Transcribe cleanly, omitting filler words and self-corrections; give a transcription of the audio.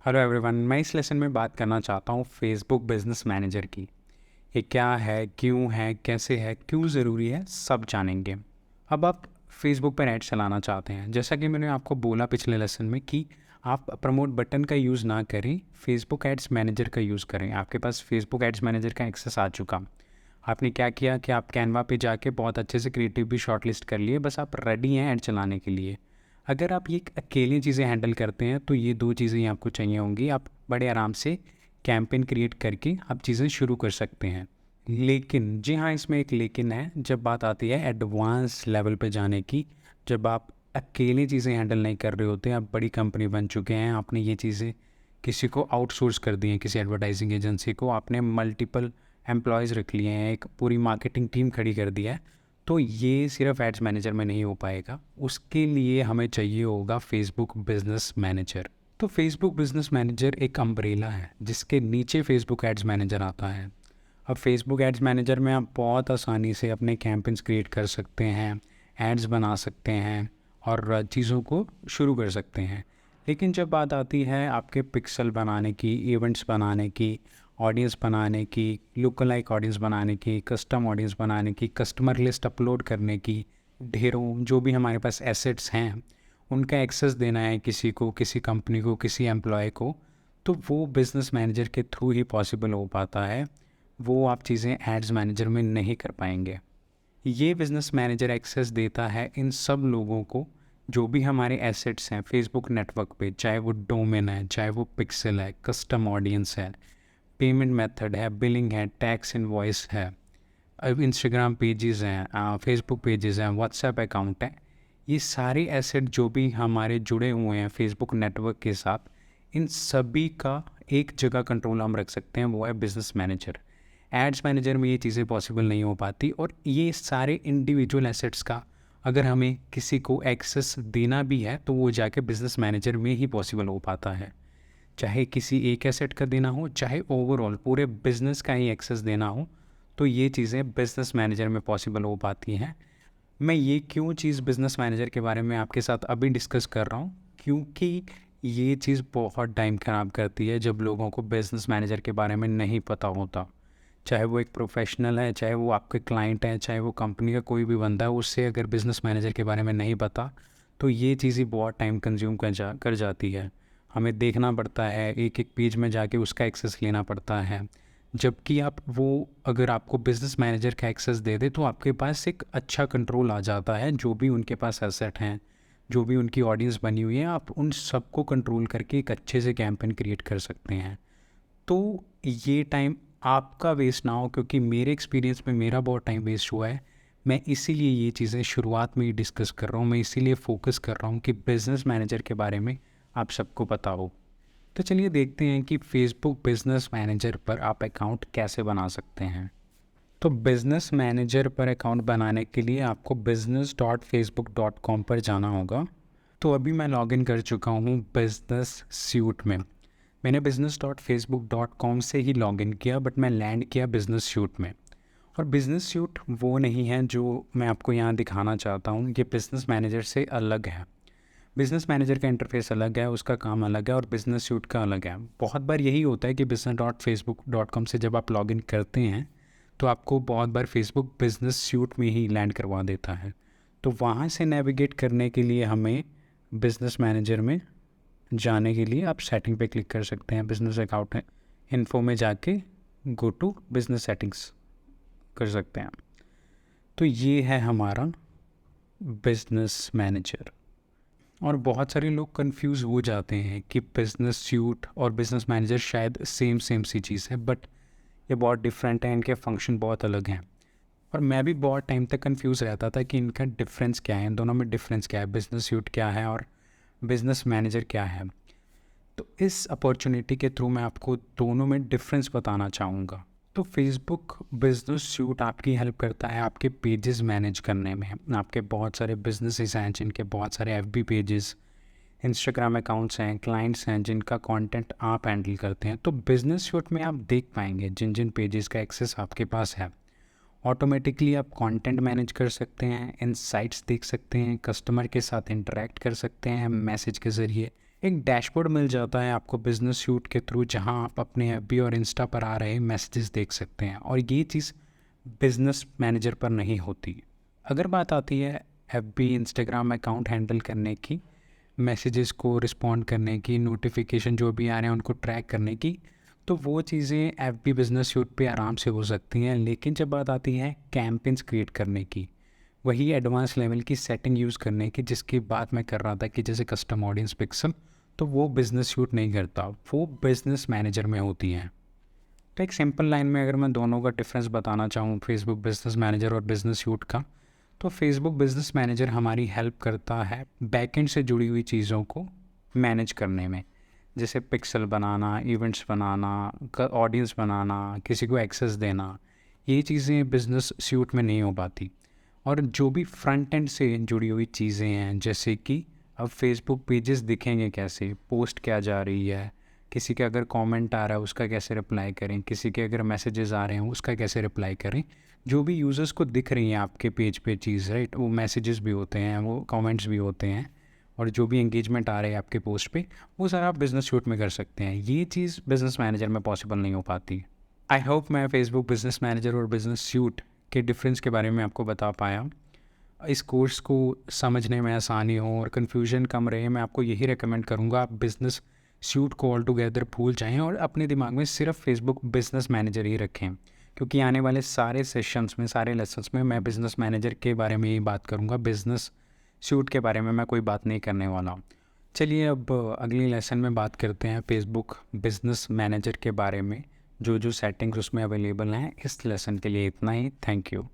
Hello everyone, मैं इस lesson में बात करना चाहता हूँ फेसबुक बिजनेस मैनेजर की। ये क्या है, क्यों है, कैसे है, क्यों ज़रूरी है, सब जानेंगे। अब आप फेसबुक पर ऐड चलाना चाहते हैं, जैसा कि मैंने आपको बोला पिछले लेसन में कि आप प्रमोट बटन का यूज़ ना करें, फेसबुक एड्स मैनेजर का यूज़ करें। आपके पास फेसबुक एड्स मैनेजर का एक्सेस आ चुका। आपने क्या किया कि आप कैनवा पे जाके बहुत अच्छे से क्रिएटिव भी शॉर्टलिस्ट कर लिए, बस आप रेडी हैं ऐड चलाने के लिए। अगर आप ये अकेले चीज़ें हैंडल करते हैं तो ये दो चीज़ें ही आपको चाहिए होंगी। आप बड़े आराम से कैंपेन क्रिएट करके आप चीज़ें शुरू कर सकते हैं। लेकिन जी हाँ, इसमें एक लेकिन है। जब बात आती है एडवांस लेवल पे जाने की, जब आप अकेले चीज़ें हैंडल नहीं कर रहे होते, आप बड़ी कंपनी बन चुके हैं, आपने ये चीज़ें किसी को आउटसोर्स कर दी हैं, किसी एडवर्टाइजिंग एजेंसी को, आपने मल्टीपल एम्प्लॉयज़ रख लिए हैं, एक पूरी मार्केटिंग टीम खड़ी कर दी है, तो ये सिर्फ एड्स मैनेजर में नहीं हो पाएगा। उसके लिए हमें चाहिए होगा फेसबुक बिजनेस मैनेजर। तो फेसबुक बिजनेस मैनेजर एक अम्ब्रेला है जिसके नीचे फेसबुक एड्स मैनेजर आता है। अब फेसबुक एड्स मैनेजर में आप बहुत आसानी से अपने कैंपेन्स क्रिएट कर सकते हैं, एड्स बना सकते हैं और चीज़ों को शुरू कर सकते हैं। लेकिन जब बात आती है आपके पिक्सल बनाने की, इवेंट्स बनाने की, ऑडियंस बनाने की, लुक लाइक ऑडियंस बनाने की, कस्टम ऑडियंस बनाने की, कस्टमर लिस्ट अपलोड करने की, ढेरों जो भी हमारे पास एसेट्स हैं उनका एक्सेस देना है किसी को, किसी कंपनी को, किसी एम्प्लॉय को, तो वो बिज़नेस मैनेजर के थ्रू ही पॉसिबल हो पाता है। वो आप चीज़ें एड्स मैनेजर में नहीं कर पाएंगे। ये बिज़नेस मैनेजर एक्सेस देता है इन सब लोगों को जो भी हमारे एसेट्स हैं फेसबुक नेटवर्क पे, चाहे वो डोमेन है, चाहे वो पिक्सल है, कस्टम ऑडियंस है, पेमेंट मेथड है, बिलिंग है, टैक्स इनवॉइस है, अब इंस्टाग्राम पेजेस हैं, फेसबुक पेजेस हैं, व्हाट्सएप अकाउंट है। ये सारे एसेट जो भी हमारे जुड़े हुए हैं फेसबुक नेटवर्क के साथ, इन सभी का एक जगह कंट्रोल हम रख सकते हैं, वो है बिज़नेस मैनेजर। एड्स मैनेजर में ये चीज़ें पॉसिबल नहीं हो पाती, और ये सारे इंडिविजुअल एसेट्स का अगर हमें किसी को एक्सेस देना भी है तो वो जाके बिज़नेस मैनेजर में ही पॉसिबल हो पाता है। चाहे किसी एक एसेट का देना हो, चाहे ओवरऑल पूरे बिज़नेस का ही एक्सेस देना हो, तो ये चीज़ें बिज़नेस मैनेजर में पॉसिबल हो पाती हैं। मैं ये क्यों चीज़ बिज़नेस मैनेजर के बारे में आपके साथ अभी डिस्कस कर रहा हूँ, क्योंकि ये चीज़ बहुत टाइम ख़राब करती है जब लोगों को बिज़नेस मैनेजर के बारे में नहीं पता होता। चाहे वो एक प्रोफेशनल है, चाहे वो आपके क्लाइंट हैं, चाहे वो कंपनी का कोई भी बंदा है, उससे अगर बिज़नेस मैनेजर के बारे में नहीं पता तो ये चीज़ ही बहुत टाइम कंज्यूम कर जाती है। हमें देखना पड़ता है, एक एक पेज में जाके उसका एक्सेस लेना पड़ता है। जबकि आप वो अगर आपको बिज़नेस मैनेजर का एक्सेस दे दे तो आपके पास एक अच्छा कंट्रोल आ जाता है। जो भी उनके पास एसेट हैं, जो भी उनकी ऑडियंस बनी हुई है, आप उन सबको कंट्रोल करके एक अच्छे से कैंपेन क्रिएट कर सकते हैं। तो ये टाइम आपका वेस्ट ना हो, क्योंकि मेरे एक्सपीरियंस में मेरा बहुत टाइम वेस्ट हुआ है। मैं इसीलिए ये चीज़ें शुरुआत में ही डिस्कस कर रहा हूँ, मैं इसीलिए फ़ोकस कर रहा हूँ कि बिज़नेस मैनेजर के बारे में आप सबको पता हो। तो चलिए देखते हैं कि फेसबुक बिज़नेस मैनेजर पर आप अकाउंट कैसे बना सकते हैं। तो बिज़नेस मैनेजर पर अकाउंट बनाने के लिए आपको business.facebook.com पर जाना होगा। तो अभी मैं लॉगिन कर चुका हूँ बिज़नेस सूट में। मैंने business.facebook.com से ही लॉगिन किया, बट मैं लैंड किया बिज़नेस सूट में। और बिज़नेस सूट वो नहीं है जो मैं आपको यहाँ दिखाना चाहता हूँ, ये बिज़नेस मैनेजर से अलग है। बिज़नेस मैनेजर का इंटरफेस अलग है, उसका काम अलग है, और बिज़नेस सूट का अलग है। बहुत बार यही होता है कि business.facebook.com से जब आप लॉगिन करते हैं तो आपको बहुत बार फेसबुक बिज़नेस सूट में ही लैंड करवा देता है। तो वहाँ से नेविगेट करने के लिए हमें बिज़नेस मैनेजर में जाने के लिए आप सेटिंग पे क्लिक कर सकते हैं। बिज़नेस अकाउंट इन्फो में जाके गो टू बिज़नेस सेटिंग्स कर सकते हैं। तो ये है हमारा बिज़नेस मैनेजर। और बहुत सारे लोग कंफ्यूज हो जाते हैं कि बिज़नेस सूट और बिज़नेस मैनेजर शायद सेम सी चीज़ है, बट ये बहुत डिफरेंट है, इनके फंक्शन बहुत अलग हैं। और मैं भी बहुत टाइम तक कंफ्यूज रहता था कि इनका डिफरेंस क्या है, इन दोनों में डिफरेंस क्या है, बिज़नेस सूट क्या है और बिज़नेस मैनेजर क्या है। तो इस अपॉर्चुनिटी के थ्रू मैं आपको दोनों में डिफरेंस बताना चाहूँगा। तो फेसबुक बिज़नेस सूट आपकी हेल्प करता है आपके पेजेस मैनेज करने में। आपके बहुत सारे बिजनेसेस हैं जिनके बहुत सारे एफबी पेजेस, इंस्टाग्राम अकाउंट्स हैं, क्लाइंट्स हैं जिनका कंटेंट आप हैंडल करते हैं। तो बिज़नेस सूट में आप देख पाएंगे जिन जिन पेजेस का एक्सेस आपके पास है। ऑटोमेटिकली आप कंटेंट मैनेज कर सकते हैं, इनसाइट्स देख सकते हैं, कस्टमर के साथ इंटरेक्ट कर सकते हैं मैसेज के ज़रिए। एक डैशबोर्ड मिल जाता है आपको बिजनेस सूट के थ्रू, जहां आप अपने एफबी और इंस्टा पर आ रहे मैसेजेस देख सकते हैं, और ये चीज़ बिजनेस मैनेजर पर नहीं होती। अगर बात आती है एफबी इंस्टाग्राम अकाउंट हैंडल करने की, मैसेजेस को रिस्पॉन्ड करने की, नोटिफिकेशन जो भी आ रहे हैं उनको ट्रैक करने की, तो वो चीज़ें एफबी बिजनेस सूट पे आराम से हो सकती हैं। लेकिन जब बात आती है कैंपेन्स क्रिएट करने की, वही एडवांस लेवल की सेटिंग यूज़ करने की, जिसकी बात मैं कर रहा था कि जैसे कस्टम ऑडियंस पिक्सल, तो वो बिज़नेस सूट नहीं करता, वो बिज़नेस मैनेजर में होती हैं। तो एक सिंपल लाइन में अगर मैं दोनों का डिफरेंस बताना चाहूँ, फेसबुक बिजनेस मैनेजर और बिजनेस सूट का, तो फेसबुक बिजनेस मैनेजर हमारी हेल्प करता है बैकएंड से जुड़ी हुई चीज़ों को मैनेज करने में, जैसे पिक्सल बनाना, इवेंट्स बनाना, ऑडियंस बनाना, किसी को एक्सेस देना। ये चीज़ें बिजनेस सूट में नहीं हो पाती। और जो भी फ्रंट एंड से जुड़ी हुई चीज़ें हैं, जैसे कि अब फेसबुक पेजेस दिखेंगे कैसे, पोस्ट क्या जा रही है, किसी का अगर कमेंट आ रहा है उसका कैसे रिप्लाई करें, किसी के अगर मैसेजेस आ रहे हैं उसका कैसे रिप्लाई करें, जो भी यूज़र्स को दिख रही हैं आपके पेज पे चीज़, राइट, वो मैसेजेस भी होते हैं, वो कमेंट्स भी होते हैं, और जो भी एंगेजमेंट आ रहे हैं आपके पोस्ट पे, वो सारा आप बिज़नेस सूट में कर सकते हैं। ये चीज़ बिज़नेस मैनेजर में पॉसिबल नहीं हो पाती। आई होप मैं फेसबुक बिज़नेस मैनेजर और बिज़नेस सूट के डिफरेंस के बारे में आपको बता पाया। इस कोर्स को समझने में आसानी हो और कन्फ्यूजन कम रहे, मैं आपको यही रेकमेंड करूँगा आप बिज़नेस सूट को ऑल टुगेदर भूल जाएं और अपने दिमाग में सिर्फ फेसबुक बिज़नेस मैनेजर ही रखें, क्योंकि आने वाले सारे सेशंस में, सारे लेसन्स में मैं बिज़नेस मैनेजर के बारे में ही बात करूँगा, बिज़नेस सूट के बारे में मैं कोई बात नहीं करने वाला हूँ। चलिए अब अगले लेसन में बात करते हैं फेसबुक बिज़नेस मैनेजर के बारे में, जो जो सेटिंग्स उसमें अवेलेबल हैं। इस लेसन के लिए इतना ही। Thank you.